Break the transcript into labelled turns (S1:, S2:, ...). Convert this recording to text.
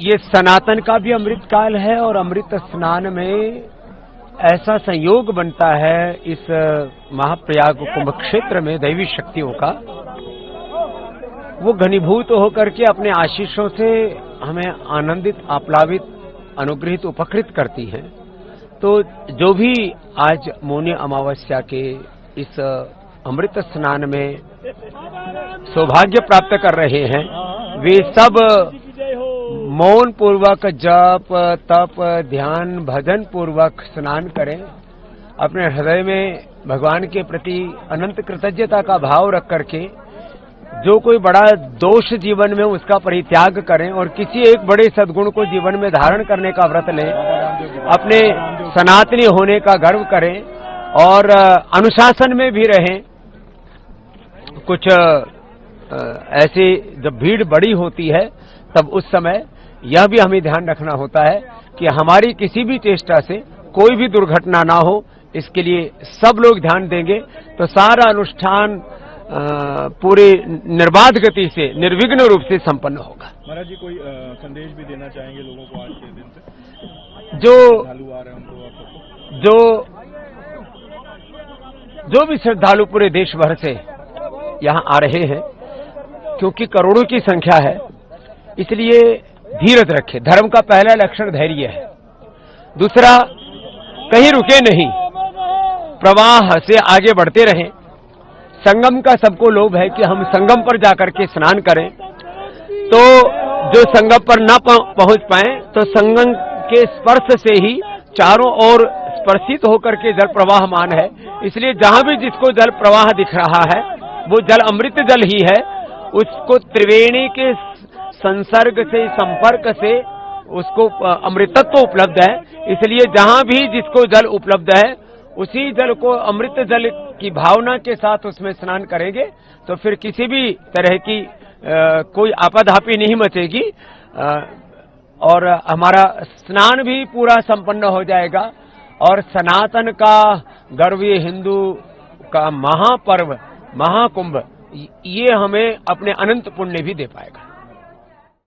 S1: ये सनातन का भी अमृत काल है और अमृत स्नान में ऐसा संयोग बनता है इस महाप्रयाग कुंभ क्षेत्र में दैवी शक्तियों का, वो घनीभूत होकर के अपने आशीषों से हमें आनंदित, आप्लावित, अनुग्रहित, उपकृत करती हैं। तो जो भी आज मौनी अमावस्या के इस अमृत स्नान में सौभाग्य प्राप्त कर रहे हैं, वे सब मौन पूर्वक जप, तप, ध्यान, भजन पूर्वक स्नान करें। अपने हृदय में भगवान के प्रति अनंत कृतज्ञता का भाव रख करके जो कोई बड़ा दोष जीवन में उसका परित्याग करें और किसी एक बड़े सद्गुण को जीवन में धारण करने का व्रत लें। अपने सनातनी होने का गर्व करें और अनुशासन में भी रहें। कुछ ऐसे जब भीड़ बड़ी होती है तब उस समय यह भी हमें ध्यान रखना होता है कि हमारी किसी भी चेष्टा से कोई भी दुर्घटना ना हो, इसके लिए सब लोग ध्यान देंगे तो सारा अनुष्ठान पूरे निर्बाध गति से, निर्विघ्न रूप से संपन्न होगा।
S2: महाराज जी, कोई संदेश भी देना चाहेंगे लोगों को आज के दिन से?
S1: जो
S2: आ रहे हैं
S1: जो भी श्रद्धालु पूरे देश भर से यहाँ आ रहे हैं, क्योंकि करोड़ों की संख्या है, इसलिए धीरज रखें। धर्म का पहला लक्षण धैर्य है। दूसरा, कहीं रुके नहीं, प्रवाह से आगे बढ़ते रहें। संगम का सबको लोभ है कि हम संगम पर जाकर के स्नान करें, तो जो संगम पर न पहुंच पाए तो संगम के स्पर्श से ही चारों ओर स्पर्शित होकर के जल प्रवाहमान है। इसलिए जहां भी जिसको जल प्रवाह दिख रहा है वो जल अमृत जल ही है। उसको त्रिवेणी के संसर्ग से, संपर्क से उसको अमृतत्व उपलब्ध है। इसलिए जहां भी जिसको जल उपलब्ध है उसी जल को अमृत जल की भावना के साथ उसमें स्नान करेंगे तो फिर किसी भी तरह की कोई आपाधापी नहीं मचेगी और हमारा स्नान भी पूरा संपन्न हो जाएगा। और सनातन का गर्व, ये हिंदू का महापर्व, महाकुंभ, ये हमें अपने अनंत पुण्य भी दे पाएगा।